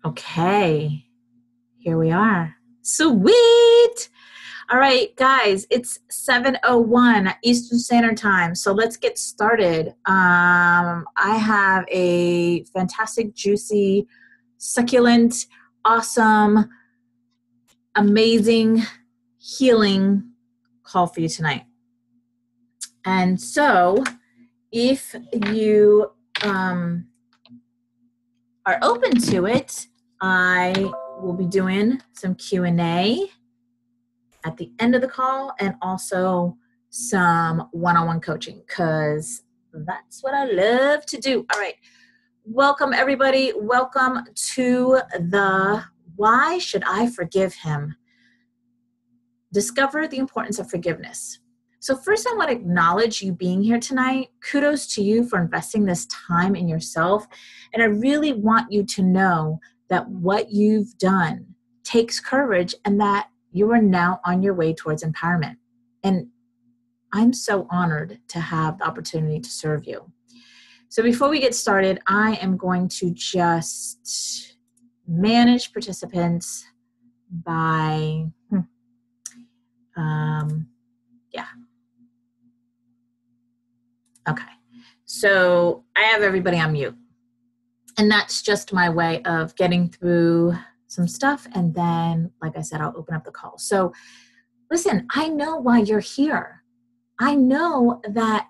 Okay, here we are. Sweet. All right, guys, it's 7:01 Eastern Standard Time. So let's get started. I have a fantastic, juicy, succulent, awesome, amazing, healing call for you tonight. And so if you are open to it, I will be doing some Q&A at the end of the call and also some one-on-one coaching because that's what I love to do. All right. Welcome, everybody. Welcome to the Why Should I Forgive Him? Discover the importance of forgiveness. So first, I want to acknowledge you being here tonight. Kudos to you for investing this time in yourself. And I really want you to know that what you've done takes courage and that you are now on your way towards empowerment. And I'm so honored to have the opportunity to serve you. So before we get started, I am going to just manage participants by, Okay. So I have everybody on mute. And that's just my way of getting through some stuff. And then, like I said, I'll open up the call. So listen, I know why you're here. I know that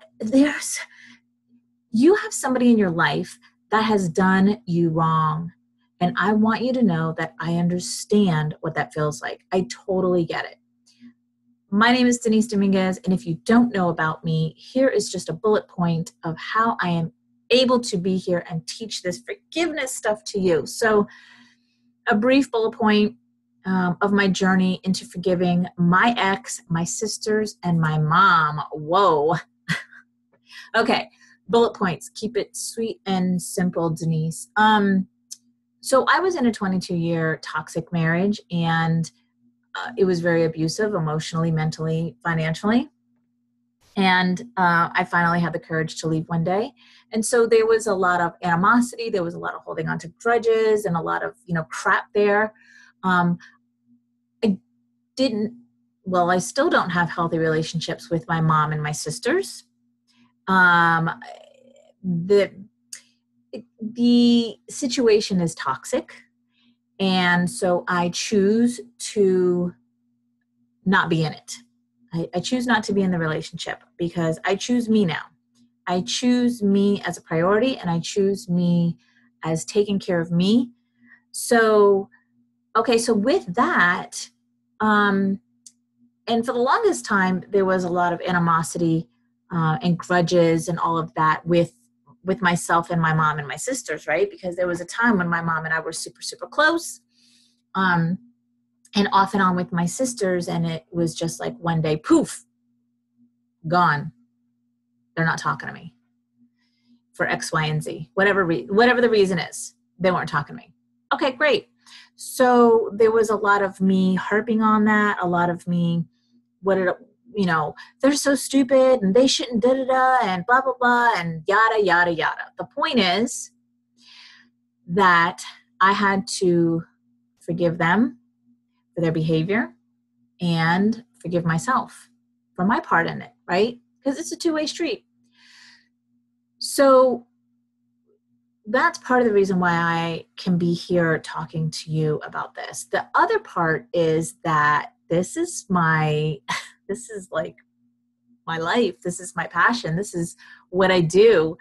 you have somebody in your life that has done you wrong. And I want you to know that I understand what that feels like. I totally get it. My name is Denise Dominguez, and if you don't know about me, here is just a bullet point of how I am able to be here and teach this forgiveness stuff to you. So a brief bullet point of my journey into forgiving my ex, my sisters, and my mom. Whoa. Okay, bullet points. Keep it sweet and simple, Denise. So I was in a 22-year toxic marriage, and it was very abusive emotionally, mentally, financially. And I finally had the courage to leave one day. And so there was a lot of animosity. There was a lot of holding on to grudges and a lot of, crap there. I still don't have healthy relationships with my mom and my sisters. The situation is toxic. And so I choose to not be in it. I choose not to be in the relationship because I choose me now. I choose me as a priority and I choose me as taking care of me. So with that, and for the longest time, there was a lot of animosity and grudges and all of that with myself and my mom and my sisters, right? Because there was a time when my mom and I were super, super close. And off and on with my sisters, and it was just like one day, poof, gone. They're not talking to me for X, Y, and Z. Whatever the reason is, they weren't talking to me. Okay, great. So there was a lot of me harping on that, a lot of me, they're so stupid, and they shouldn't da-da-da, and blah, blah, blah, and yada, yada, yada. The point is that I had to forgive them for their behavior and forgive myself for my part in it, right? Because it's a two-way street. So that's part of the reason why I can be here talking to you about this. The other part is that this is like my life. This is my passion. This is what I do.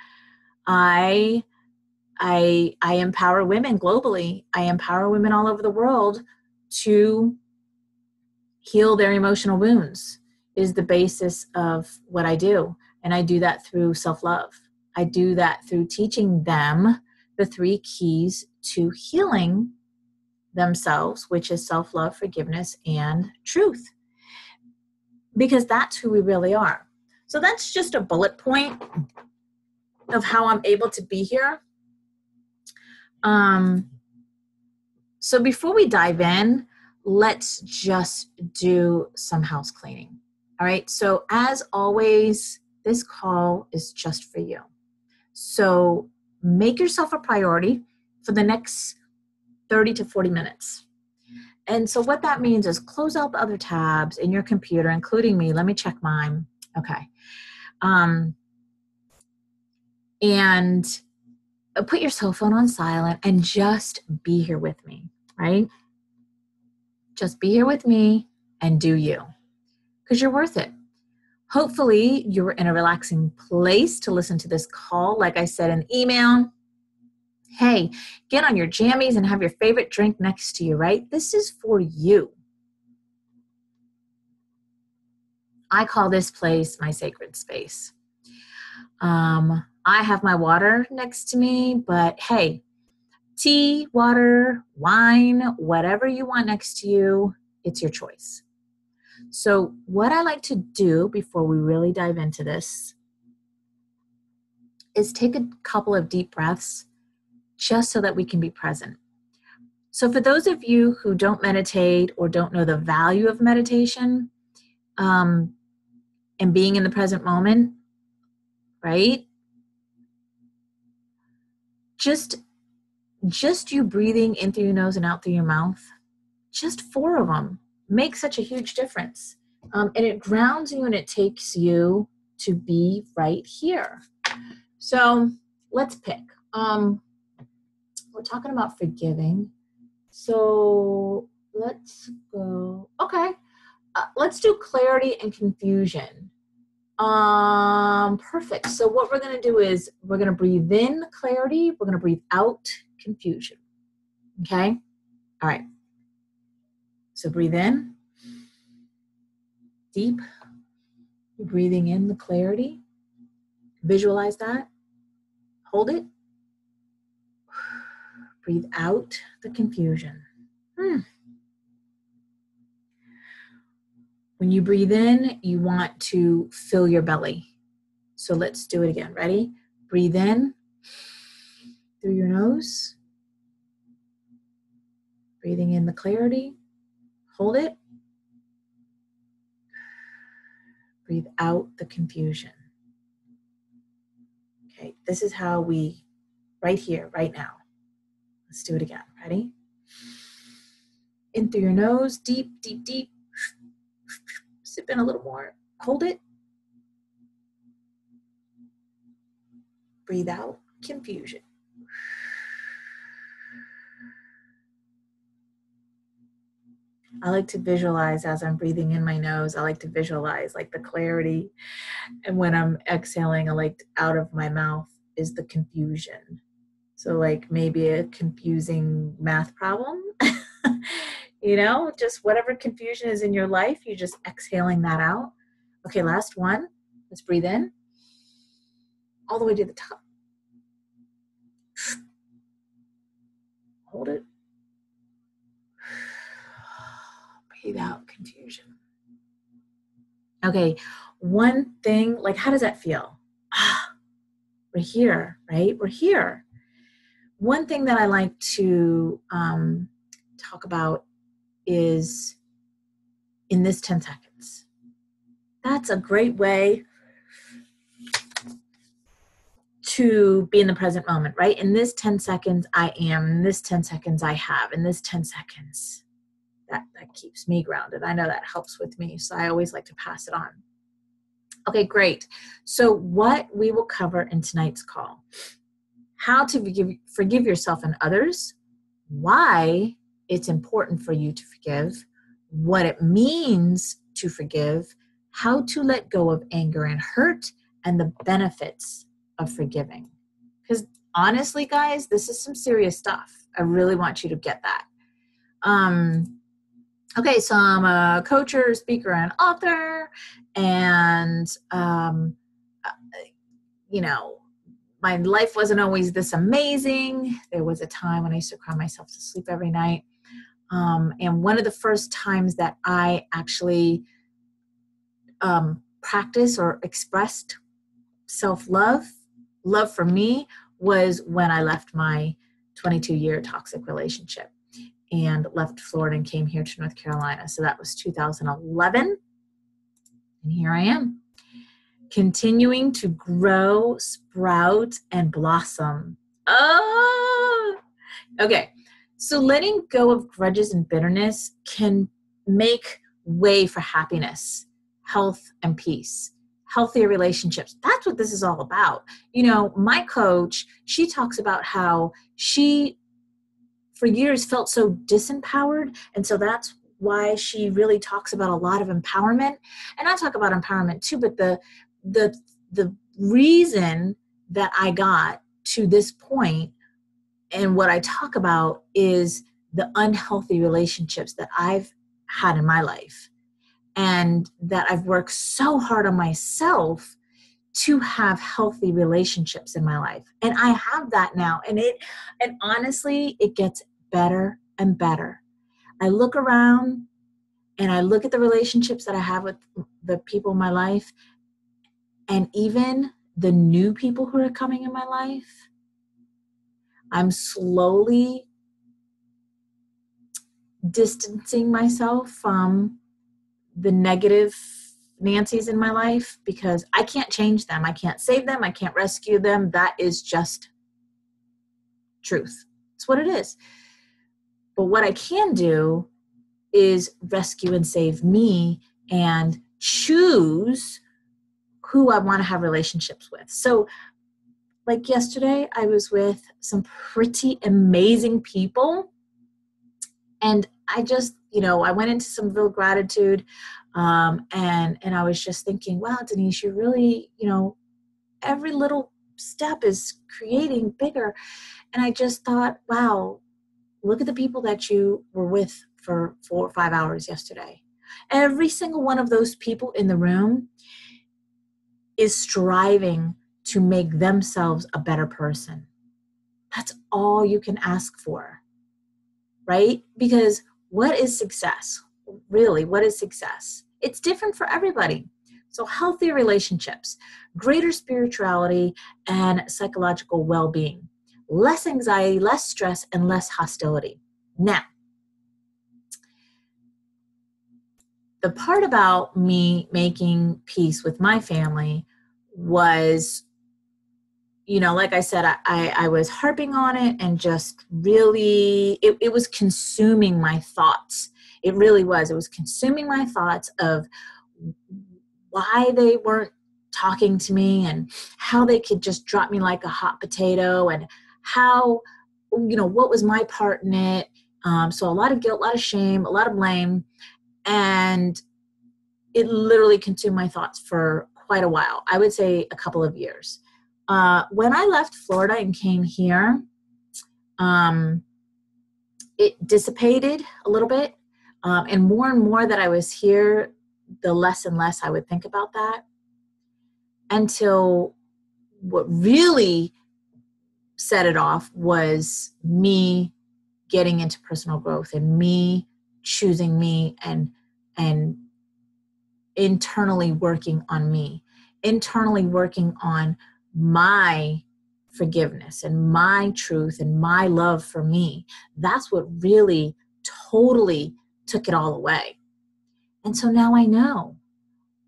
I empower women globally. I empower women all over the world to heal their emotional wounds is the basis of what I do. And I do that through self-love. I do that through teaching them the 3 keys to healing themselves, which is self-love, forgiveness, and truth. Because that's who we really are. So that's just a bullet point of how I'm able to be here. So before we dive in, let's just do some house cleaning. All right. So as always, this call is just for you. So make yourself a priority for the next 30 to 40 minutes. And so what that means is close out the other tabs in your computer, including me. Let me check mine. Okay. And put your cell phone on silent and just be here with me, right? Just be here with me and do you, because you're worth it. Hopefully you're in a relaxing place to listen to this call. Like I said in the email, hey, get on your jammies and have your favorite drink next to you, right? This is for you. I call this place my sacred space. I have my water next to me, but hey, tea, water, wine, whatever you want next to you, it's your choice. So what I like to do before we really dive into this is take a couple of deep breaths just so that we can be present. So for those of you who don't meditate or don't know the value of meditation and being in the present moment, right? Just you breathing in through your nose and out through your mouth, just 4 of them make such a huge difference. And it grounds you and it takes you to be right here. So let's pick. We're talking about forgiving. So let's go. Okay. Let's do clarity and confusion. Perfect. So what we're going to do is we're going to breathe in clarity. We're going to breathe out confusion. Okay. All right. So breathe in. Deep. You're breathing in the clarity. Visualize that. Hold it. Breathe out the confusion. When you breathe in, you want to fill your belly. So let's do it again. Ready? Breathe in through your nose. Breathing in the clarity. Hold it. Breathe out the confusion. Okay, this is how we, right here, right now. Let's do it again. Ready? In through your nose, deep, deep, deep. Sip in a little more. Hold it. Breathe out confusion. I like to visualize as I'm breathing in my nose. I like to visualize like the clarity. And when I'm exhaling, I like out of my mouth is the confusion. So like maybe a confusing math problem, you know, just whatever confusion is in your life, you're just exhaling that out. Okay, last one. Let's breathe in all the way to the top. Hold it. Breathe out confusion. Okay, one thing, like how does that feel? We're here, right? We're here. One thing that I like to talk about is in this 10 seconds. That's a great way to be in the present moment, right? In this 10 seconds, I am. In this 10 seconds, I have. In this 10 seconds, that keeps me grounded. I know that helps with me, so I always like to pass it on. Okay, great. So what we will cover in tonight's call, how to forgive yourself and others, why it's important for you to forgive, what it means to forgive, how to let go of anger and hurt, and the benefits of forgiving. Because honestly, guys, this is some serious stuff. I really want you to get that. Okay, so I'm a coach, speaker, and author, and you know, my life wasn't always this amazing. There was a time when I used to cry myself to sleep every night. And one of the first times that I actually practiced or expressed self-love, love for me, was when I left my 22-year toxic relationship and left Florida and came here to North Carolina. So that was 2011. And here I am, continuing to grow, sprout, and blossom. Oh, okay. So letting go of grudges and bitterness can make way for happiness, health, and peace, healthier relationships. That's what this is all about. You know, my coach, she talks about how she, for years, felt so disempowered. And so that's why she really talks about a lot of empowerment. And I talk about empowerment too, but the reason that I got to this point and what I talk about is the unhealthy relationships that I've had in my life, and that I've worked so hard on myself to have healthy relationships in my life. And I have that now. And honestly, it gets better and better. I look around and I look at the relationships that I have with the people in my life, and even the new people who are coming in my life. I'm slowly distancing myself from the negative Nancy's in my life, because I can't change them. I can't save them. I can't rescue them. That is just truth. It's what it is. But what I can do is rescue and save me and choose who I want to have relationships with. So like yesterday, I was with some pretty amazing people, and I just, I went into some real gratitude, and I was just thinking, wow, Denise, you really, every little step is creating bigger. And I just thought, wow, look at the people that you were with for 4 or 5 hours yesterday. Every single one of those people in the room is striving to make themselves a better person. That's all you can ask for, right? Because what is success? Really, what is success? It's different for everybody. So healthy relationships, greater spirituality, and psychological well-being, less anxiety, less stress, and less hostility. Now, the part about me making peace with my family was, like I said, I was harping on it, and just really, it was consuming my thoughts. It really was. It was consuming my thoughts of why they weren't talking to me, and how they could just drop me like a hot potato, and how, what was my part in it. So a lot of guilt, a lot of shame, a lot of blame. And it literally consumed my thoughts for quite a while. I would say a couple of years. When I left Florida and came here, it dissipated a little bit. And more that I was here, the less and less I would think about that, until what really set it off was me getting into personal growth, and me choosing me, and internally working on me, internally working on my forgiveness and my truth and my love for me. That's what really totally took it all away. And so now I know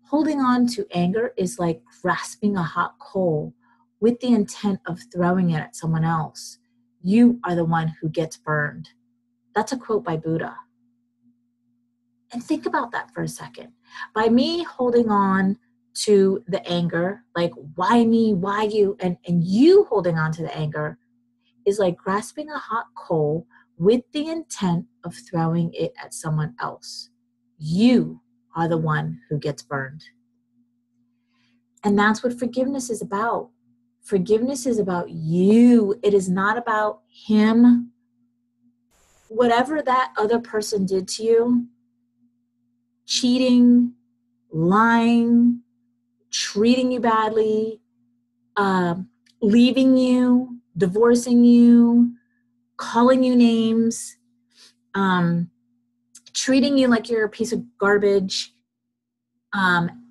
holding on to anger is like grasping a hot coal with the intent of throwing it at someone else. You are the one who gets burned. That's a quote by Buddha. And think about that for a second. By me holding on to the anger, like, why me, why you, and you holding on to the anger is like grasping a hot coal with the intent of throwing it at someone else. You are the one who gets burned. And that's what forgiveness is about. Forgiveness is about you. It is not about him. Whatever that other person did to you, cheating, lying, treating you badly, leaving you, divorcing you, calling you names, treating you like you're a piece of garbage,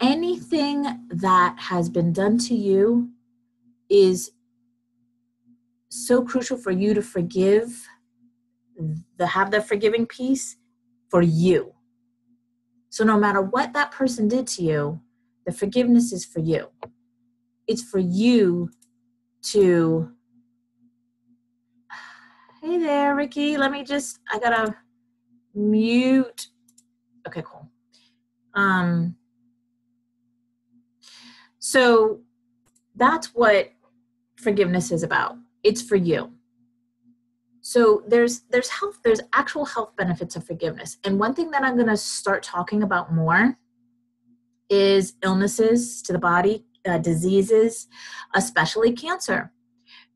anything that has been done to you is so crucial for you to forgive, have the forgiving piece for you. So no matter what that person did to you, the forgiveness is for you. It's for you to, Hey there, Ricky. I gotta mute. Okay, cool. So that's what forgiveness is about. It's for you. So there's actual health benefits of forgiveness. And one thing that I'm going to start talking about more is illnesses to the body, diseases, especially cancer,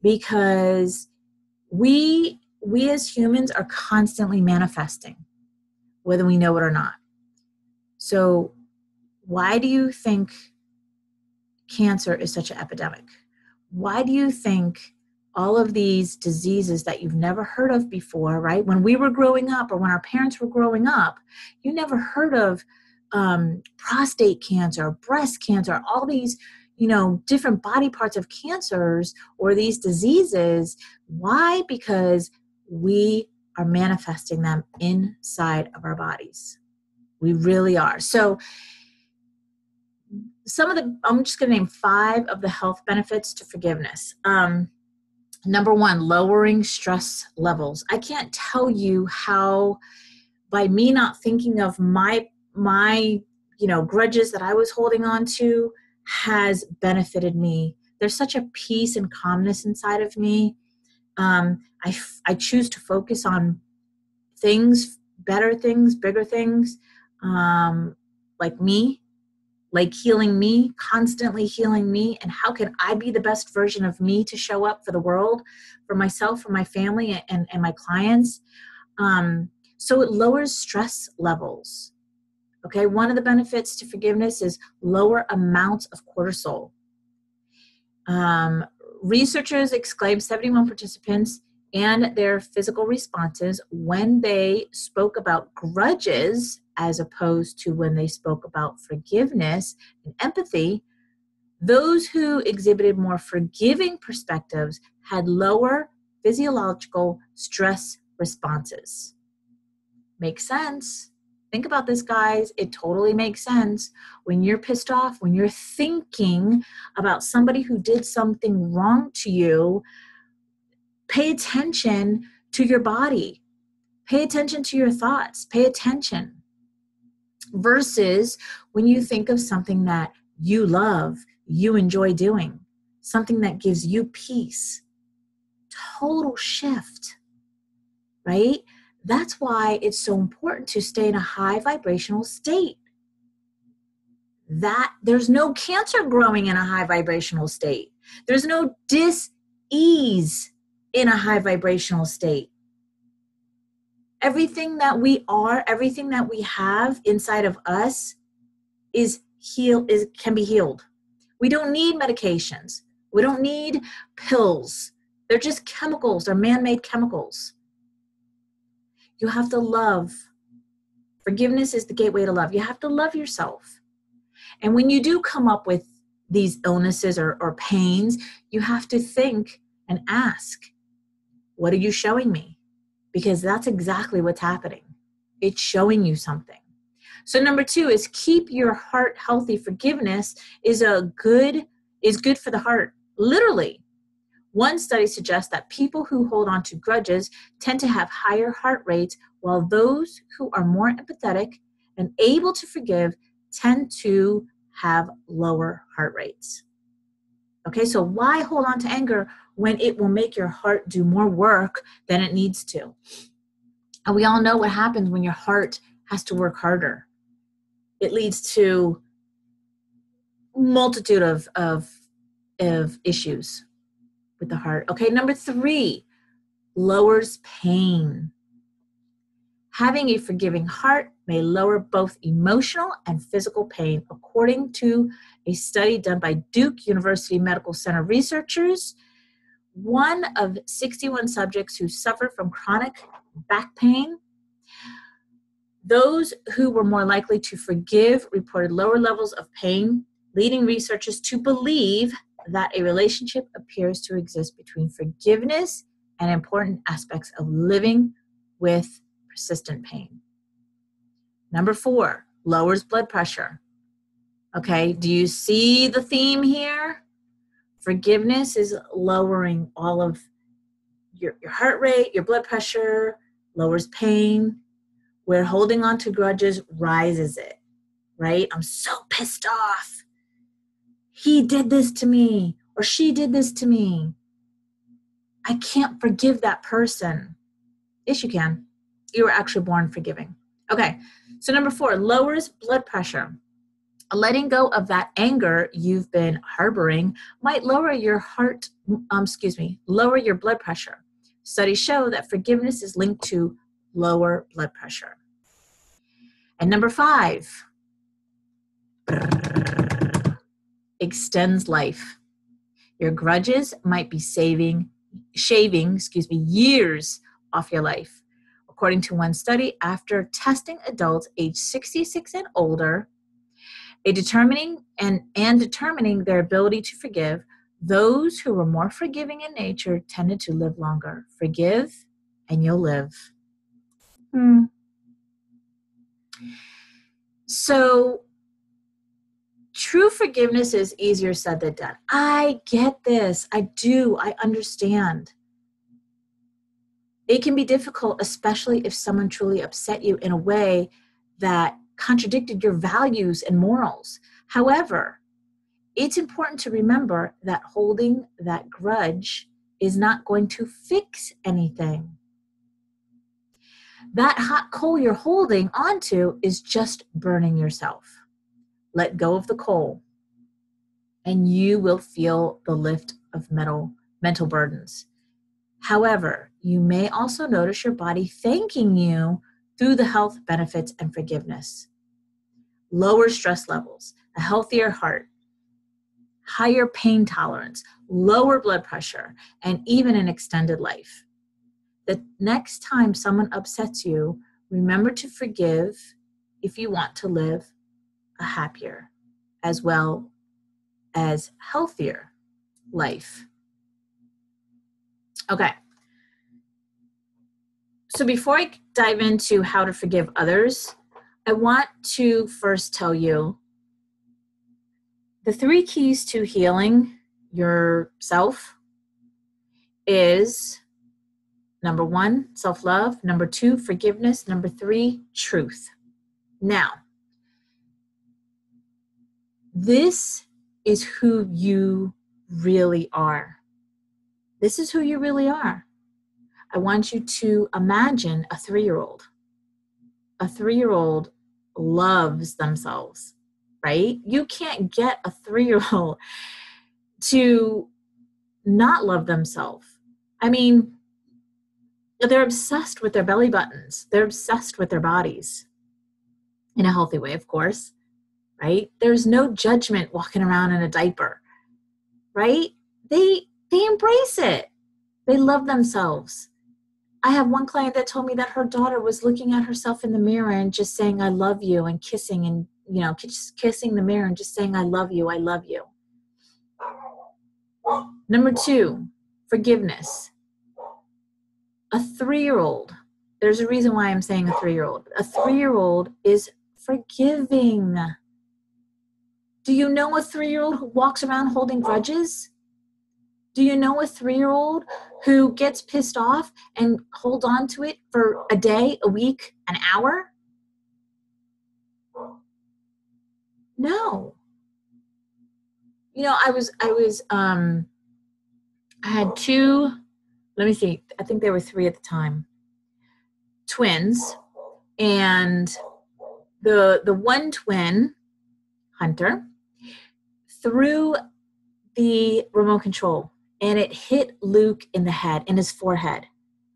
because we as humans are constantly manifesting, whether we know it or not. So why do you think cancer is such an epidemic? Why do you think all of these diseases that you've never heard of before, right? When we were growing up or when our parents were growing up, you never heard of prostate cancer, breast cancer, all these, different body parts of cancers or these diseases. Why? Because we are manifesting them inside of our bodies. We really are. So I'm just going to name 5 of the health benefits to forgiveness. Number 1, lowering stress levels. I can't tell you how, by me not thinking of my grudges that I was holding on to, has benefited me. There's such a peace and calmness inside of me. I choose to focus on things, better things, bigger things, like healing me, constantly healing me, and how can I be the best version of me to show up for the world, for myself, for my family, and my clients. So it lowers stress levels. Okay, one of the benefits to forgiveness is lower amounts of cortisol. Researchers exclaimed 71 participants and their physical responses when they spoke about grudges as opposed to when they spoke about forgiveness and empathy. Those who exhibited more forgiving perspectives had lower physiological stress responses. Makes sense. Think about this, guys. It totally makes sense. When you're pissed off, when you're thinking about somebody who did something wrong to you, pay attention to your body. Pay attention to your thoughts. Pay attention. Versus when you think of something that you love, you enjoy doing, something that gives you peace. Total shift, right? That's why it's so important to stay in a high vibrational state. That there's no cancer growing in a high vibrational state. There's no dis-ease in a high vibrational state. Everything that we are, everything that we have inside of us can be healed. We don't need medications. We don't need pills. They're just chemicals. They're man-made chemicals. You have to love. Forgiveness is the gateway to love. You have to love yourself. And when you do come up with these illnesses or pains, you have to think and ask, what are you showing me? Because that's exactly what's happening. It's showing you something. So number 2 is keep your heart healthy. Forgiveness is good for the heart, literally. One study suggests that people who hold on to grudges tend to have higher heart rates, while those who are more empathetic and able to forgive tend to have lower heart rates. Okay, so why hold on to anger when it will make your heart do more work than it needs to? And we all know what happens when your heart has to work harder. It leads to multitude of issues with the heart. Okay, number 3, lowers pain. Having a forgiving heart may lower both emotional and physical pain, according to a study done by Duke University Medical Center researchers. One of 61 subjects who suffered from chronic back pain, those who were more likely to forgive reported lower levels of pain, leading researchers to believe that a relationship appears to exist between forgiveness and important aspects of living with persistent pain. Number 4, lowers blood pressure. Okay, do you see the theme here? Forgiveness is lowering all of your heart rate, your blood pressure, lowers pain, where holding on to grudges rises it, right? I'm so pissed off. He did this to me, or she did this to me. I can't forgive that person. Yes, you can. You were actually born forgiving. Okay, so number 4, lowers blood pressure. Letting go of that anger you've been harboring might lower your lower your blood pressure. Studies show that forgiveness is linked to lower blood pressure. And number 5, extends life. Your grudges might be shaving years off your life. According to one study, after testing adults age 66 and older, determining their ability to forgive, those who were more forgiving in nature tended to live longer. Forgive and you'll live. So true forgiveness is easier said than done. I get this. I do. I understand. It can be difficult, especially if someone truly upset you in a way that contradicted your values and morals. However, it's important to remember that holding that grudge is not going to fix anything. That hot coal you're holding onto is just burning yourself. Let go of the coal, and you will feel the lift of mental burdens. However, you may also notice your body thanking you through the health benefits and forgiveness. Lower stress levels, a healthier heart, higher pain tolerance, lower blood pressure, and even an extended life. The next time someone upsets you, remember to forgive if you want to live a happier as well as healthier life. Okay. So before I dive into how to forgive others, I want to first tell you the 3 keys to healing yourself is number 1, self-love, number 2, forgiveness, number 3, truth. Now, this is who you really are. This is who you really are. I want you to imagine a 3-year-old. A 3-year-old loves themselves, right? You can't get a 3-year-old to not love themselves. I mean, they're obsessed with their belly buttons. They're obsessed with their bodies. In a healthy way, of course, right? There's no judgment walking around in a diaper, right? They embrace it. They love themselves. I have one client that told me that her daughter was looking at herself in the mirror and just saying, I love you, and kissing and, just kissing the mirror and just saying, I love you, I love you. Number 2, forgiveness. A 3-year-old, there's a reason why I'm saying a 3-year-old. A 3-year-old is forgiving. Do you know a 3-year-old who walks around holding grudges? Do you know a 3-year-old who gets pissed off and holds on to it for a day, a week, an hour? No. I had 2, let me see, I think there were 3 at the time, twins, and the one twin, Hunter, threw the remote control and it hit Luke in the head, in his forehead.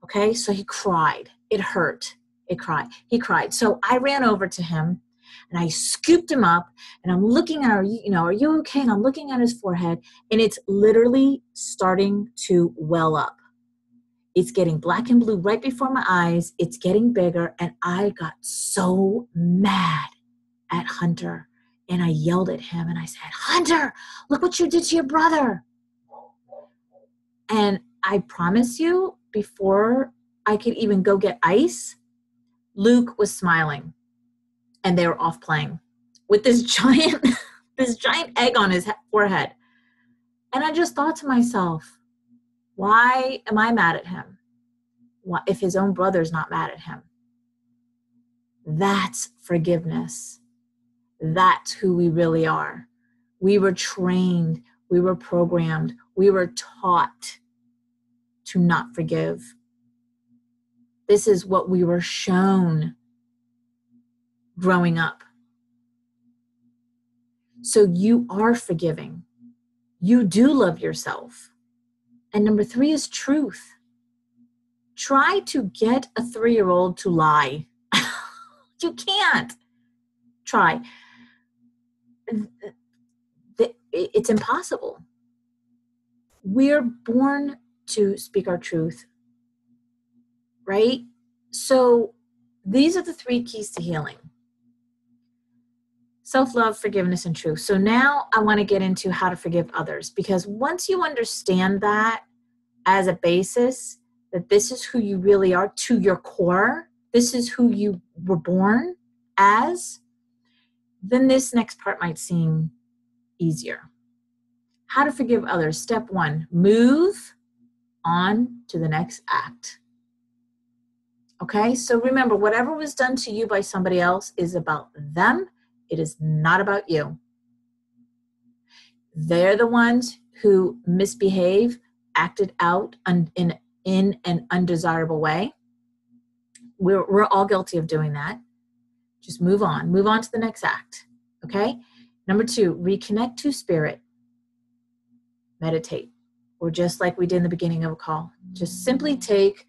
Okay, so he cried. It hurt. He cried. So I ran over to him and I scooped him up and I'm looking at, are you okay? And I'm looking at his forehead and it's literally starting to well up. It's getting black and blue right before my eyes. It's getting bigger. And I got so mad at Hunter. And I yelled at him and I said, Hunter, look what you did to your brother. And I promise you, before I could even go get ice, Luke was smiling and they were off playing with this giant egg on his forehead. And I just thought to myself, why am I mad at him? if his own brother's not mad at him? That's forgiveness. That's who we really are. We were trained, we were programmed, we were taught to not forgive. This is what we were shown growing up. So you are forgiving. You do love yourself. And number 3 is truth. Try to get a 3-year-old to lie. You can't. Try. It's impossible. We're born to speak our truth, right? So these are the 3 keys to healing. Self-love, forgiveness, and truth. So now I want to get into how to forgive others, because once you understand that as a basis, that this is who you really are to your core, this is who you were born as, then this next part might seem easier. How to forgive others. Step 1, move on to the next act. Okay, so remember, whatever was done to you by somebody else is about them. It is not about you. They're the ones who misbehave, acted out in an undesirable way. We're all guilty of doing that. Just move on. Move on to the next act. Okay? Number 2, reconnect to spirit. Meditate. Or just like we did in the beginning of a call, just simply take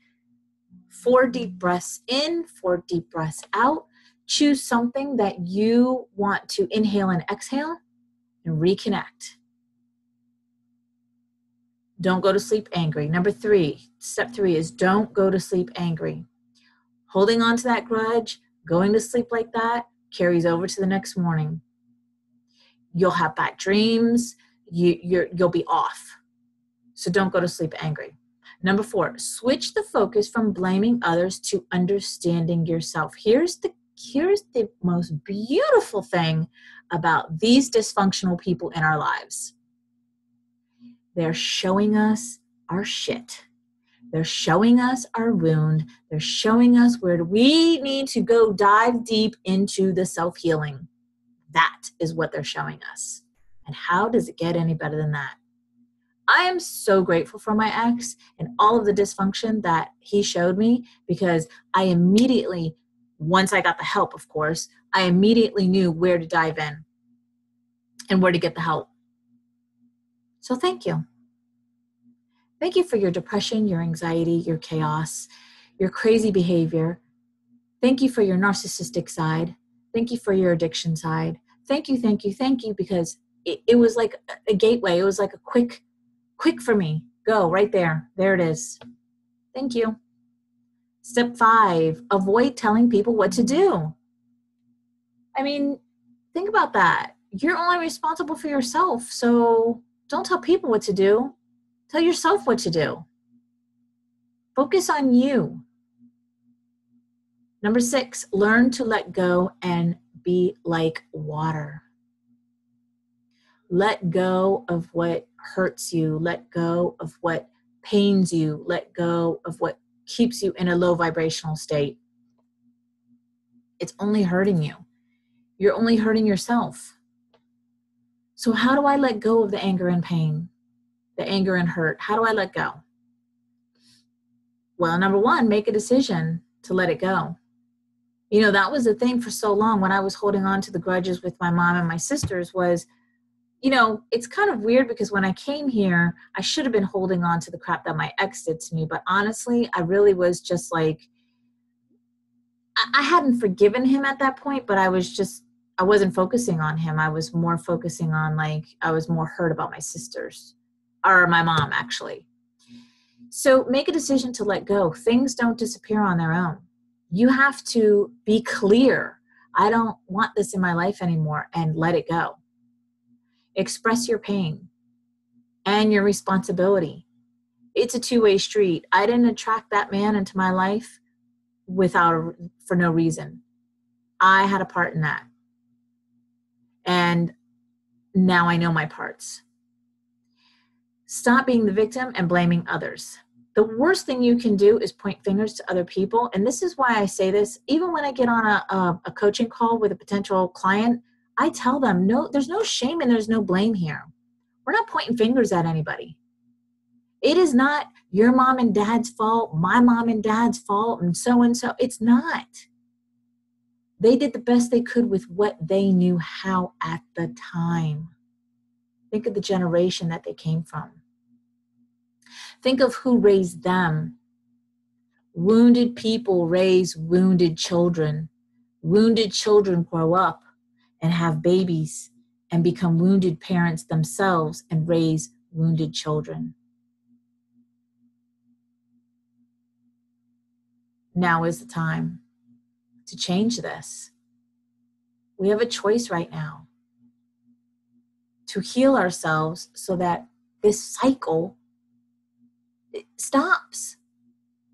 4 deep breaths in, 4 deep breaths out. Choose something that you want to inhale and exhale and reconnect. Don't go to sleep angry. Number 3, step 3 is don't go to sleep angry. Holding on to that grudge, going to sleep like that carries over to the next morning. You'll have bad dreams. You'll be off. So don't go to sleep angry. Number 4, switch the focus from blaming others to understanding yourself. Here's the most beautiful thing about these dysfunctional people in our lives. They're showing us our shit. They're showing us our wound. They're showing us where we need to go dive deep into the self-healing. That is what they're showing us. And how does it get any better than that? I am so grateful for my ex and all of the dysfunction that he showed me, because I immediately, once I got the help, of course, I immediately knew where to dive in and where to get the help. So thank you. Thank you for your depression, your anxiety, your chaos, your crazy behavior. Thank you for your narcissistic side. Thank you for your addiction side. Thank you, because it was like a gateway. It was like a quick for me. Go right there. There it is. Thank you. Step 5, avoid telling people what to do. I mean, think about that. You're only responsible for yourself. So don't tell people what to do. Tell yourself what to do. Focus on you. Number 6, learn to let go and be like water. Let go of what hurts you. Let go of what pains you. Let go of what keeps you in a low vibrational state. It's only hurting you. You're only hurting yourself. So how do I let go of the anger and pain? The anger and hurt? How do I let go? Well, number 1, make a decision to let it go. You know, that was the thing for so long when I was holding on to the grudges with my mom and my sisters was, you know, it's kind of weird because when I came here, I should have been holding on to the crap that my ex did to me. But honestly, I really was just like, I hadn't forgiven him at that point, but I wasn't focusing on him. I was more focusing on I was more hurt about my sisters, or my mom actually. So make a decision to let go. Things don't disappear on their own. You have to be clear. I don't want this in my life anymore, and let it go. Express your pain and your responsibility. It's a two-way street. I didn't attract that man into my life for no reason. I had a part in that. And now I know my parts. Stop being the victim and blaming others. The worst thing you can do is point fingers to other people. And this is why I say this. Even when I get on a coaching call with a potential client, I tell them, no, there's no shame and there's no blame here. We're not pointing fingers at anybody. It is not your mom and dad's fault, my mom and dad's fault, and so. It's not. They did the best they could with what they knew how at the time. Think of the generation that they came from. Think of who raised them. Wounded people raise wounded children. Wounded children grow up and have babies and become wounded parents themselves and raise wounded children. Now is the time to change this. We have a choice right now to heal ourselves so that this cycle stops.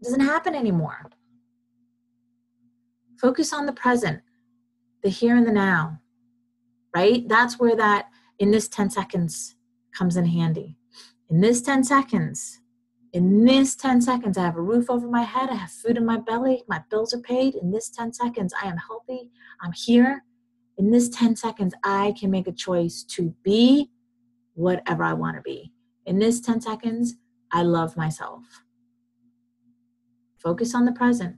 It doesn't happen anymore. Focus on the present, the here and the now, right? That's where that in this 10 seconds comes in handy. In this 10 seconds, I have a roof over my head, I have food in my belly, my bills are paid. In this 10 seconds, I am healthy, I'm here. In this 10 seconds, I can make a choice to be whatever I want to be. In this 10 seconds, I love myself. Focus on the present.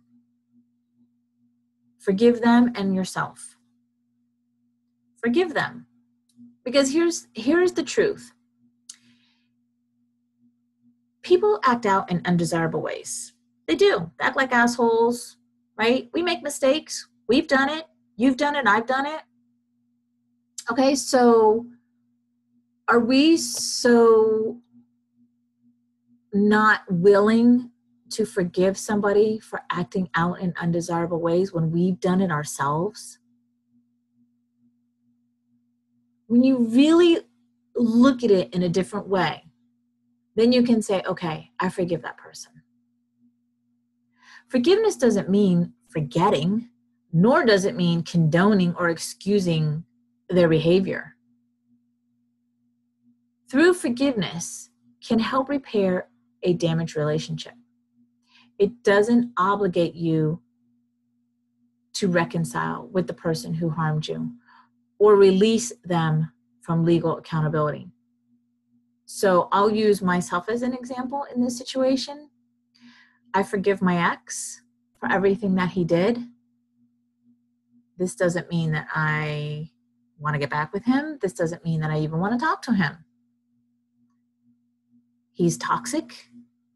Forgive them and yourself. Forgive them. Because here's the truth. People act out in undesirable ways. They do. They act like assholes, right? We make mistakes. We've done it. You've done it. I've done it. Okay, so are we so not willing to forgive somebody for acting out in undesirable ways when we've done it ourselves? When you really look at it in a different way, then you can say, okay, I forgive that person. Forgiveness doesn't mean forgetting, nor does it mean condoning or excusing their behavior. Through forgiveness can help repair a damaged relationship. It doesn't obligate you to reconcile with the person who harmed you or release them from legal accountability. So I'll use myself as an example in this situation. I forgive my ex for everything that he did. This doesn't mean that I want to get back with him. This doesn't mean that I even want to talk to him. He's toxic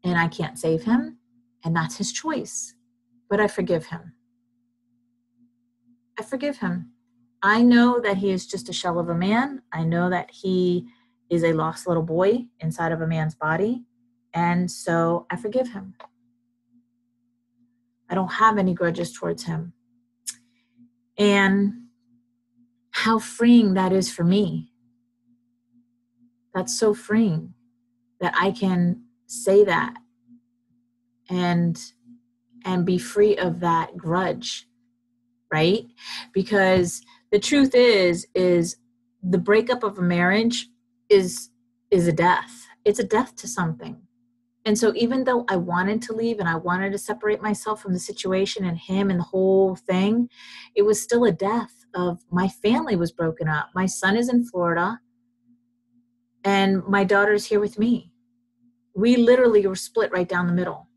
and I can't save him, and that's his choice. But I forgive him. I forgive him. I know that he is just a shell of a man. I know that he is a lost little boy inside of a man's body. And so I forgive him. I don't have any grudges towards him. And how freeing that is for me. That's so freeing that I can say that and be free of that grudge, right? Because the truth is the breakup of a marriage is a death. It's a death to something. And so even though I wanted to leave and I wanted to separate myself from the situation and him and the whole thing, it was still a death of my family was broken up. My son is in Florida and my daughter's here with me. We literally were split right down the middle.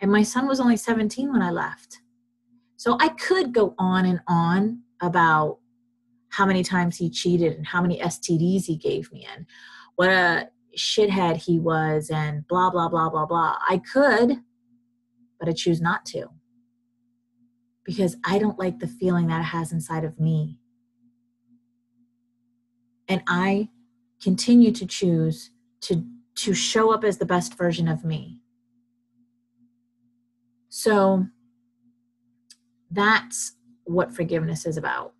And my son was only 17 when I left. So I could go on and on about how many times he cheated and how many STDs he gave me and what a shithead he was and blah, blah, blah, blah, blah. I could, but I choose not to. Because I don't like the feeling that it has inside of me. And I continue to choose to show up as the best version of me. So that's what forgiveness is about.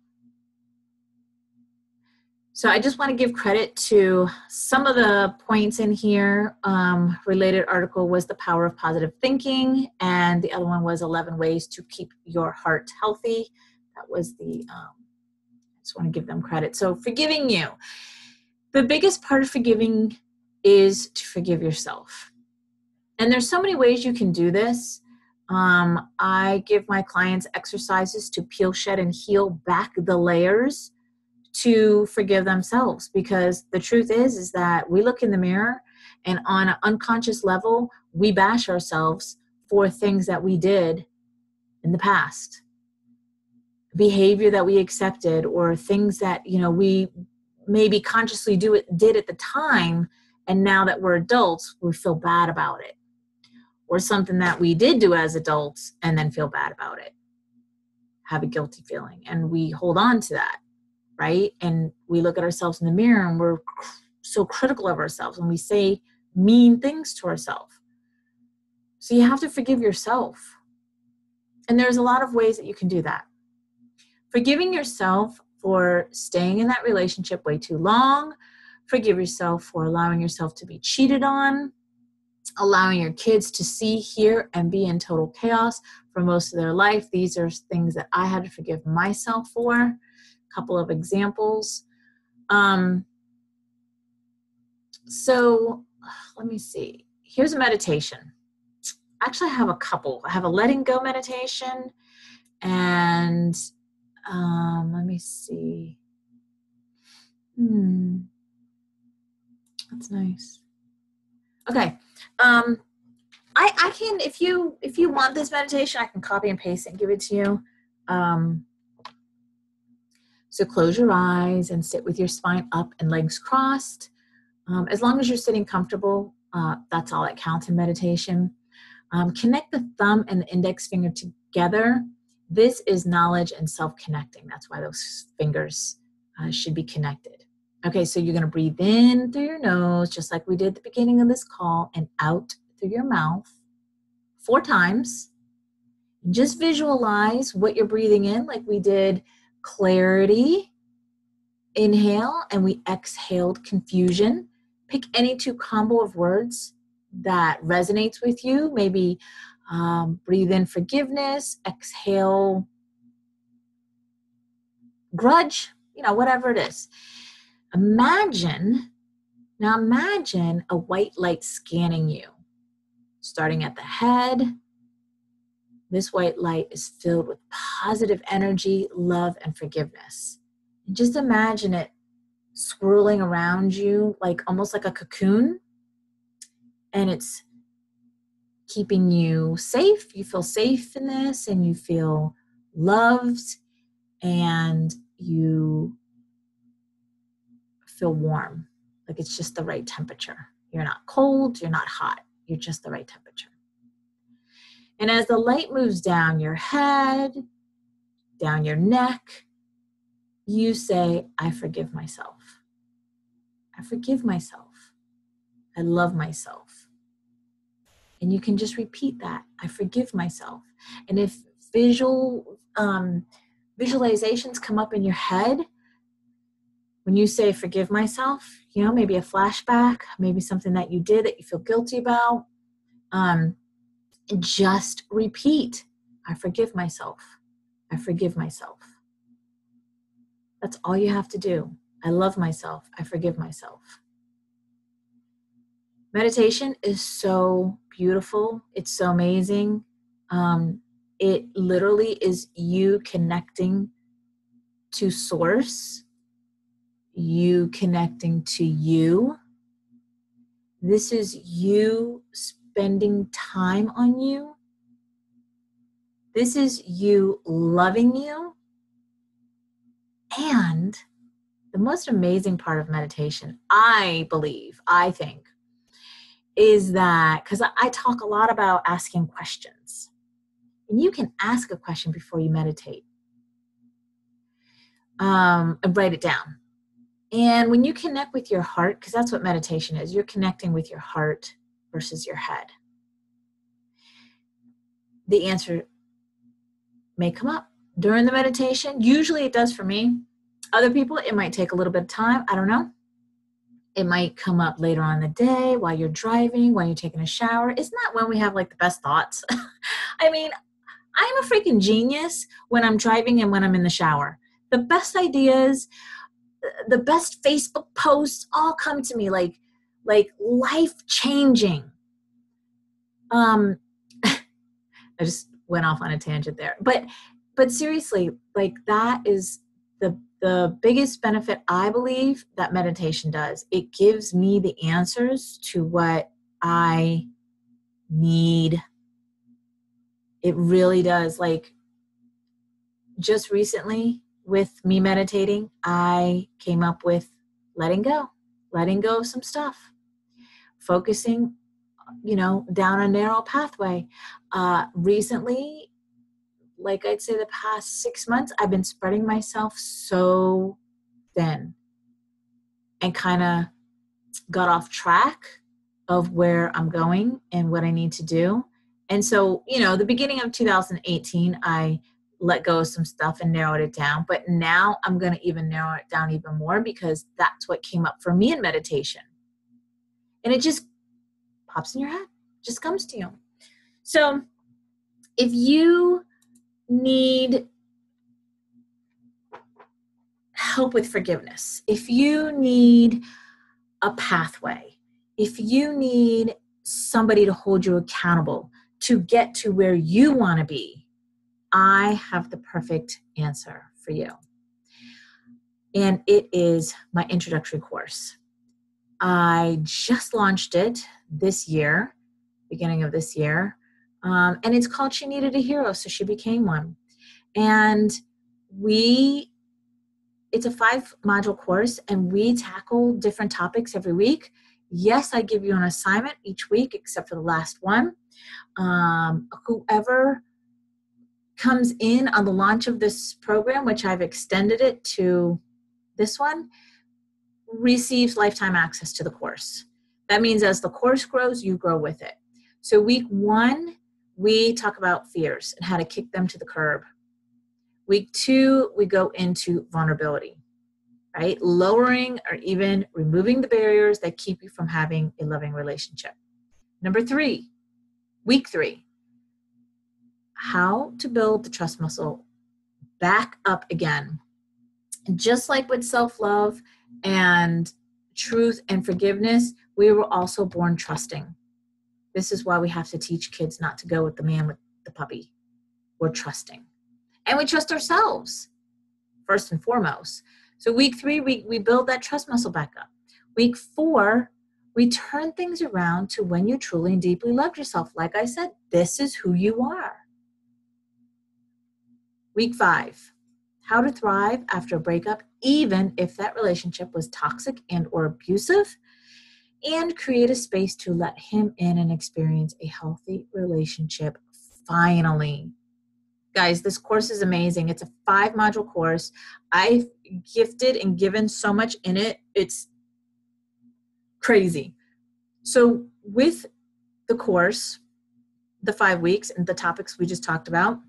So I just want to give credit to some of the points in here. Related article was The Power of Positive Thinking, and the other one was 11 Ways to Keep Your Heart Healthy. That was the, I just want to give them credit. So forgiving you. The biggest part of forgiving is to forgive yourself. And there's so many ways you can do this. I give my clients exercises to peel, shed, and heal back the layers to forgive themselves, because the truth is that we look in the mirror and on an unconscious level, we bash ourselves for things that we did in the past, behavior that we accepted, or things that, we maybe consciously did at the time, and now that we're adults, we feel bad about it. Or something that we did do as adults and then feel bad about it, have a guilty feeling, and we hold on to that, right? And we look at ourselves in the mirror and we're so critical of ourselves, and we say mean things to ourselves. So you have to forgive yourself. And there's a lot of ways that you can do that. Forgiving yourself for staying in that relationship way too long. Forgive yourself for allowing yourself to be cheated on. Allowing your kids to see, hear, and be in total chaos for most of their life. These are things that I had to forgive myself for. A couple of examples. So let me see. Here's a meditation. Actually, I have a couple. I have a letting go meditation, and let me see. That's nice. Okay. I can, if you want this meditation, I can copy and paste it and give it to you. So close your eyes and sit with your spine up and legs crossed. As long as you're sitting comfortable, that's all that counts in meditation. Connect the thumb and the index finger together. This is knowledge and self-connecting. That's why those fingers should be connected. Okay, so you're going to breathe in through your nose, just like we did at the beginning of this call, and out through your mouth 4 times. Just visualize what you're breathing in, like we did clarity, inhale, and we exhaled confusion. Pick any 2 combo of words that resonates with you. Maybe breathe in forgiveness, exhale grudge, whatever it is. Imagine a white light scanning you, starting at the head. This white light is filled with positive energy, love, and forgiveness. And just imagine it swirling around you, almost like a cocoon, and it's keeping you safe. You feel safe in this, and you feel loved, and you feel warm, like it's just the right temperature. You're not cold, you're not hot, you're just the right temperature. And as the light moves down your head, down your neck, you say, I forgive myself. I forgive myself. I love myself. And you can just repeat that. I forgive myself. And if visualizations come up in your head, when you say forgive myself, maybe a flashback, maybe something that you did that you feel guilty about, just repeat, I forgive myself. I forgive myself. That's all you have to do. I love myself. I forgive myself. Meditation is so beautiful. It's so amazing. It literally is you connecting to source, you connecting to you. This is you spending time on you. This is you loving you. And the most amazing part of meditation, I think, is that, because I talk a lot about asking questions. And you can ask a question before you meditate. And write it down. And when you connect with your heart, because that's what meditation is, you're connecting with your heart versus your head. The answer may come up during the meditation. Usually it does for me. Other people, it might take a little bit of time. I don't know. It might come up later on in the day, while you're driving, while you're taking a shower. Isn't that when we have the best thoughts? I mean, I'm a freaking genius when I'm driving and when I'm in the shower. The best ideas, the best Facebook posts all come to me like life-changing. I just went off on a tangent there. But seriously, like that is the biggest benefit I believe that meditation does. It gives me the answers to what I need. It really does. Like just recently with me meditating, I came up with letting go of some stuff, focusing, down a narrow pathway. Recently, like I'd say the past 6 months, I've been spreading myself so thin and kind of got off track of where I'm going and what I need to do. And so, the beginning of 2018, I let go of some stuff and narrowed it down. But now I'm going to even narrow it down even more because that's what came up for me in meditation. And it just pops in your head, just comes to you. So if you need help with forgiveness, if you need a pathway, if you need somebody to hold you accountable to get to where you want to be, I have the perfect answer for you. And it is my introductory course. I just launched it this year, beginning of this year. And it's called She Needed a Hero, So She Became One. And it's a 5-module course, and we tackle different topics every week. Yes, I give you an assignment each week, except for the last one. Whoever comes in on the launch of this program, which I've extended it to this one, receives lifetime access to the course. That means as the course grows, you grow with it. So week 1, we talk about fears and how to kick them to the curb. Week 2, we go into vulnerability, right? Lowering or even removing the barriers that keep you from having a loving relationship. Number 3, week 3, how to build the trust muscle back up again. And just like with self-love and truth and forgiveness, we were also born trusting. This is why we have to teach kids not to go with the man with the puppy. We're trusting. And we trust ourselves, first and foremost. So week 3, we build that trust muscle back up. Week 4, we turn things around to when you truly and deeply loved yourself. Like I said, this is who you are. Week 5, how to thrive after a breakup, even if that relationship was toxic and or abusive, and create a space to let him in and experience a healthy relationship finally. Guys, this course is amazing. It's a 5-module course. I've gifted and given so much in it. It's crazy. So with the course, the 5 weeks and the topics we just talked about,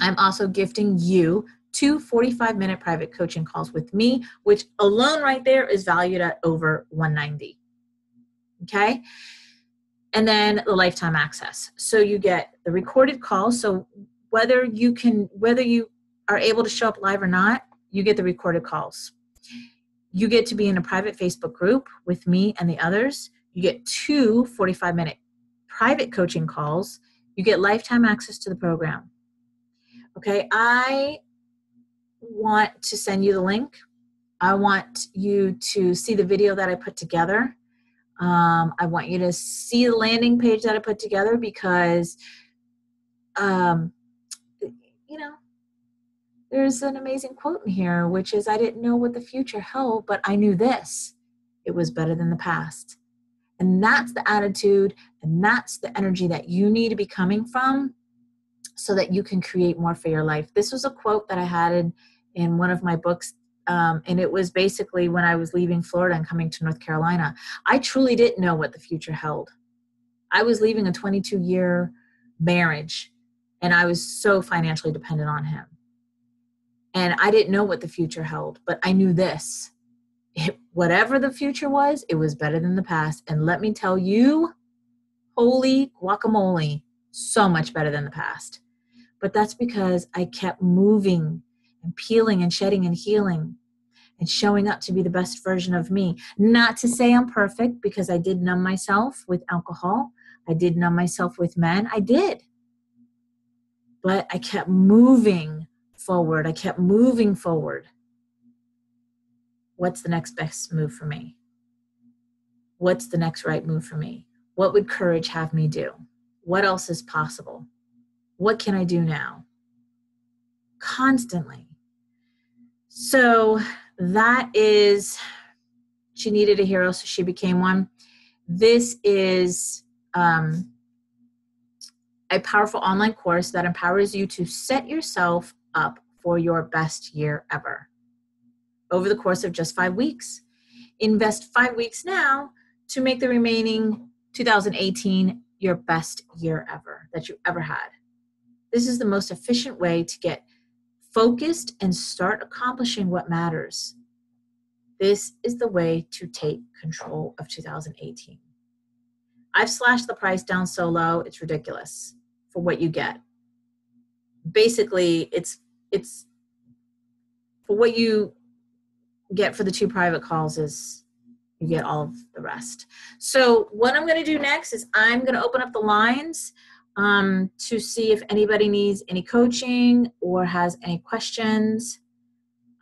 I'm also gifting you 2 45-minute private coaching calls with me, which alone right there is valued at over $190. Okay? And then the lifetime access. So you get the recorded call. So whether you are able to show up live or not, you get the recorded calls. You get to be in a private Facebook group with me and the others. You get 2 45-minute private coaching calls. You get lifetime access to the program. Okay, I want to send you the link. I want you to see the video that I put together. I want you to see the landing page that I put together because, there's an amazing quote in here, which is, I didn't know what the future held, but I knew this. It was better than the past. And that's the attitude and that's the energy that you need to be coming from so that you can create more for your life. This was a quote that I had in one of my books. And it was basically when I was leaving Florida and coming to North Carolina. I truly didn't know what the future held. I was leaving a 22-year marriage, and I was so financially dependent on him. And I didn't know what the future held, but I knew this. Whatever the future was, it was better than the past. And let me tell you, holy guacamole, so much better than the past. But that's because I kept moving and peeling and shedding and healing and showing up to be the best version of me. Not to say I'm perfect, because I did numb myself with alcohol. I did numb myself with men. I did. But I kept moving forward. I kept moving forward. What's the next best move for me? What's the next right move for me? What would courage have me do? What else is possible? What can I do now? Constantly. So that is, she needed a hero, so she became one. This is a powerful online course that empowers you to set yourself up for your best year ever over the course of just 5 weeks. Invest 5 weeks now to make the remaining 2018 your best year ever that you ever had. This is the most efficient way to get focused and start accomplishing what matters. This is the way to take control of 2018. I've slashed the price down so low, it's ridiculous for what you get. Basically, it's for what you get for the 2 private calls is you get all of the rest. So what I'm going to do next is I'm going to open up the lines to see if anybody needs any coaching or has any questions.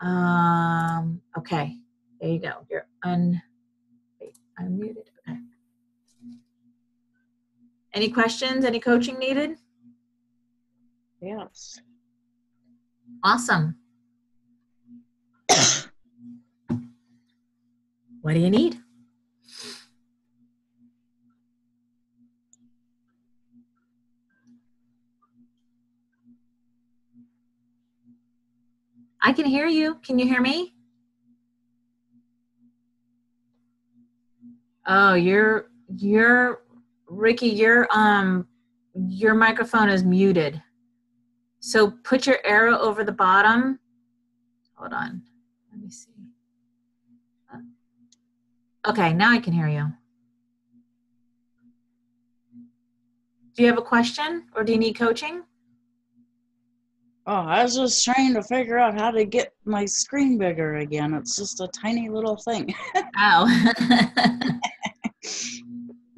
Okay, there you go. You're unmuted. Okay. Any questions? Any coaching needed? Yes. Awesome. What do you need? I can hear you. Can you hear me? Oh, Ricky, your microphone is muted. So put your arrow over the bottom. Hold on. Let me see. Okay, now I can hear you. Do you have a question or do you need coaching? Oh, I was just trying to figure out how to get my screen bigger again. It's just a tiny little thing. Oh.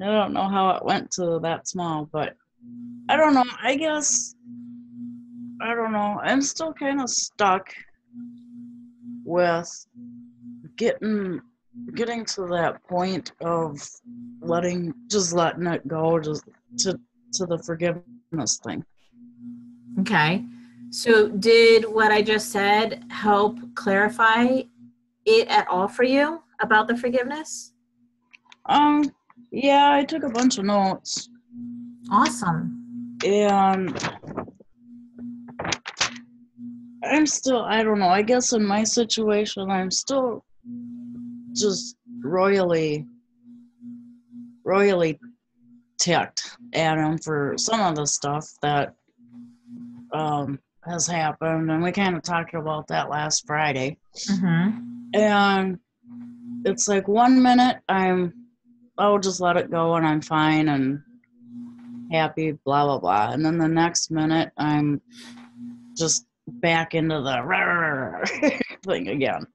I don't know how it went to that small, but I don't know. I guess, I don't know. I'm still kind of stuck with getting to that point of letting it go, just to the forgiveness thing. Okay. So did what I just said help clarify it at all for you about the forgiveness? Yeah, I took a bunch of notes. Awesome. And I'm still, I don't know, I guess in my situation, I'm still just royally ticked at him for some of the stuff that has happened, and we kind of talked about that last Friday. Mm-hmm. And it's like 1 minute I'll just let it go and I'm fine and happy, blah blah blah, and then the next minute I'm just back into the thing again.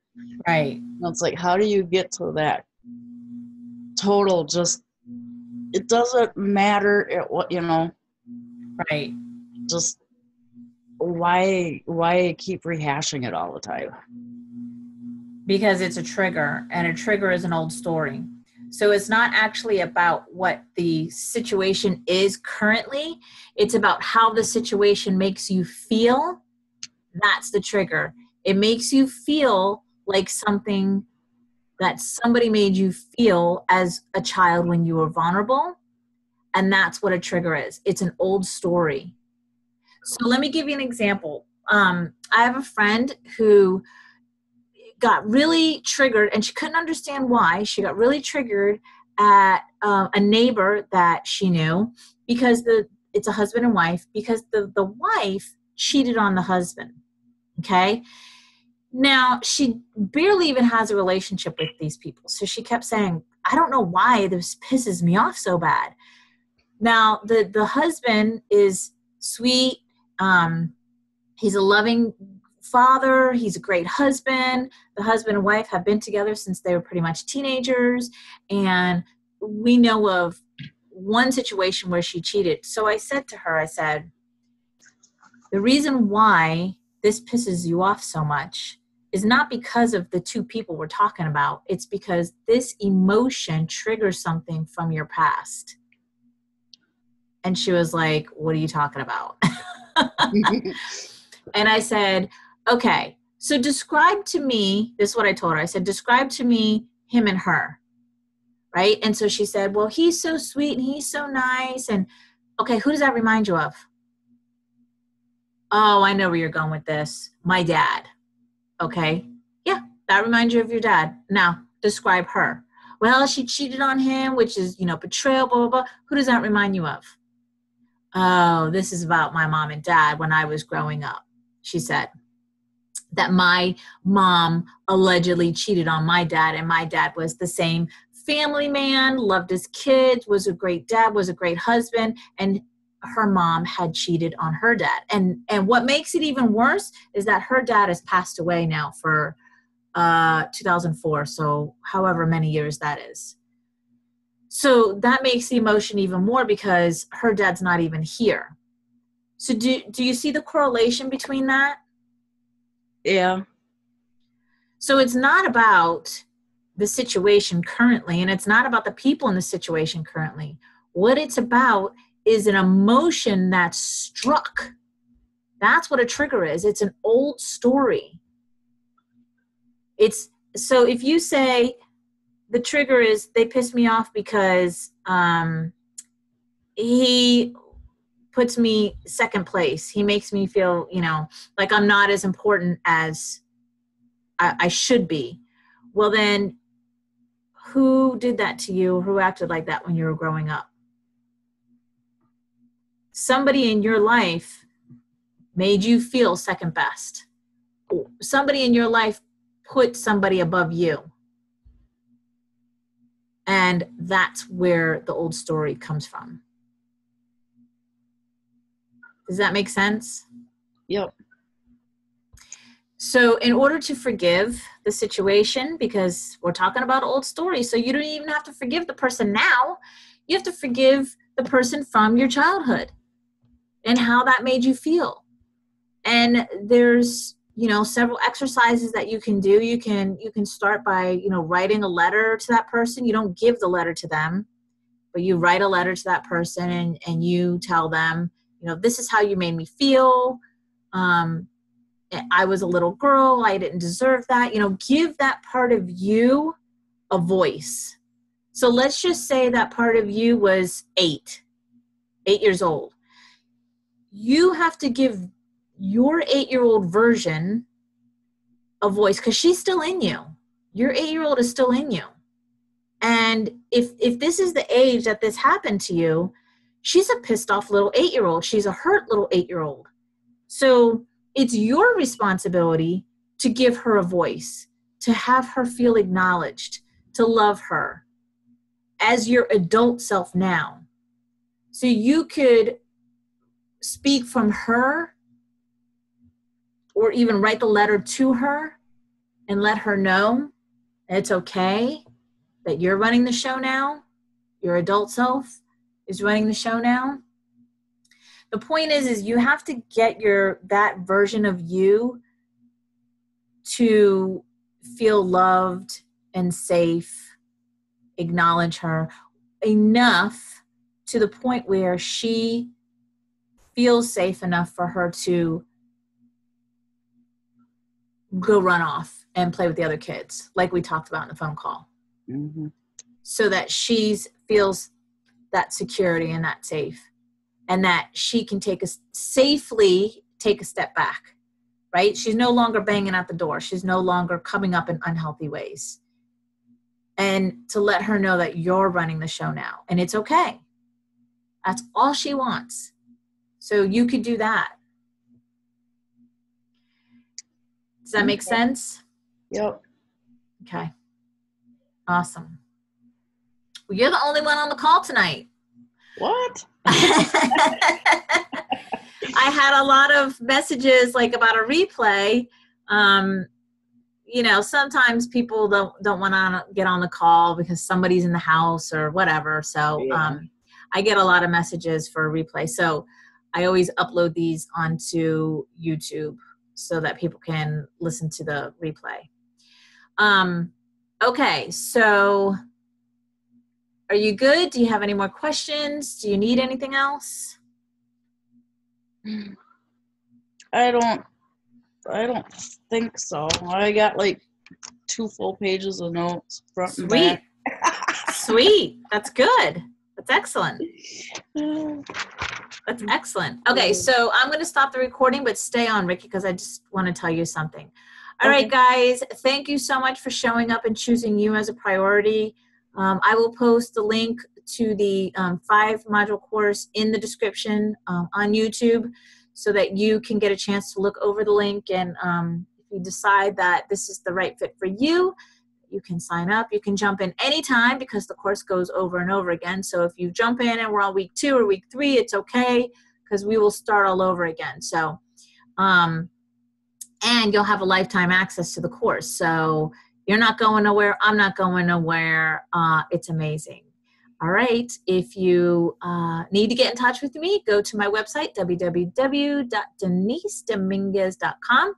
Right. And it's like, how do you get to that total, just, it doesn't matter at what, Right. just why keep rehashing it all the time? Because it's a trigger, and a trigger is an old story. So it's not actually about what the situation is currently. It's about how the situation makes you feel. That's the trigger. It makes you feel like something that somebody made you feel as a child when you were vulnerable. And that's what a trigger is. It's an old story. So let me give you an example. I have a friend who got really triggered, and she couldn't understand why. She got really triggered at a neighbor that she knew, because it's a husband and wife, because the wife cheated on the husband. Okay. Now, she barely even has a relationship with these people. So she kept saying, I don't know why this pisses me off so bad. Now, the husband is sweet. He's a loving father. He's a great husband. The husband and wife have been together since they were pretty much teenagers. And we know of one situation where she cheated. So I said to her, I said, the reason why this pisses you off so much is not because of the two people we're talking about. It's because this emotion triggers something from your past. And she was like, what are you talking about? And I said, okay, so describe to me, this is what I told her. I said, describe to me him and her, right? And so she said, well, he's so sweet and he's so nice. And okay, who does that remind you of? Oh, I know where you're going with this. My dad. Okay. Yeah, that reminds you of your dad. Now, describe her. Well, she cheated on him, which is, betrayal, blah, blah, blah. Who does that remind you of? Oh, this is about my mom and dad when I was growing up. She said that my mom allegedly cheated on my dad, and my dad was the same family man, loved his kids, was a great dad, was a great husband, and her mom had cheated on her dad. And what makes it even worse is that her dad has passed away now for 2004, so however many years that is. So that makes the emotion even more because her dad's not even here. So do you see the correlation between that? Yeah. So it's not about the situation currently, and it's not about the people in the situation currently. What it's about is an emotion that's struck. That's what a trigger is. It's an old story. So if you say the trigger is they piss me off because he puts me second place. He makes me feel, like I'm not as important as I should be. Well, then who did that to you? Who acted like that when you were growing up? Somebody in your life made you feel second best. Somebody in your life put somebody above you. And that's where the old story comes from. Does that make sense? Yep. So in order to forgive the situation, because we're talking about old stories, so you don't even have to forgive the person now. You have to forgive the person from your childhood and how that made you feel. And there's, several exercises that you can do. You can start by, writing a letter to that person. You don't give the letter to them, but you write a letter to that person and you tell them, this is how you made me feel. I was a little girl. I didn't deserve that. Give that part of you a voice. So let's just say that part of you was 8 years old. You have to give your 8-year-old version a voice because she's still in you. Your 8-year-old is still in you. And if this is the age that this happened to you, she's a pissed off little 8-year-old. She's a hurt little 8-year-old. So it's your responsibility to give her a voice, to have her feel acknowledged, to love her as your adult self now. So you could speak from her or even write the letter to her and let her know it's okay that you're running the show now. Your adult self is running the show now. The point is you have to get that version of you to feel loved and safe, acknowledge her enough to the point where she feels safe enough for her to go run off and play with the other kids, like we talked about in the phone call. Mm-hmm. So that she feels that security and that safe, and that she can safely take a step back, right? She's no longer banging at the door. She's no longer coming up in unhealthy ways. And to let her know that you're running the show now, and it's okay. That's all she wants. So you could do that. Does that make sense? Yep. Okay. Awesome. Well, you're the only one on the call tonight. What? I had a lot of messages about a replay. Sometimes people don't want to get on the call because somebody's in the house or whatever. So Yeah. I get a lot of messages for a replay. So I always upload these onto YouTube so that people can listen to the replay. Okay, so are you good? Do you have any more questions? Do you need anything else? I don't think so. I got like 2 full pages of notes, front and back. Sweet. That's good. That's excellent. That's excellent. Okay, so I'm going to stop the recording, but stay on, Ricky, because I just want to tell you something. All right, guys, thank you so much for showing up and choosing you as a priority. I will post the link to the 5-module course in the description on YouTube so that you can get a chance to look over the link. And if you decide that this is the right fit for you, you can sign up. You can jump in anytime because the course goes over and over again. So if you jump in and we're on week 2 or week 3, it's okay because we will start all over again. So, and you'll have a lifetime access to the course. So you're not going nowhere. I'm not going nowhere. It's amazing. All right. If you need to get in touch with me, go to my website, www.denisedominguez.com,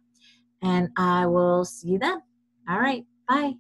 and I will see you then. All right. Bye.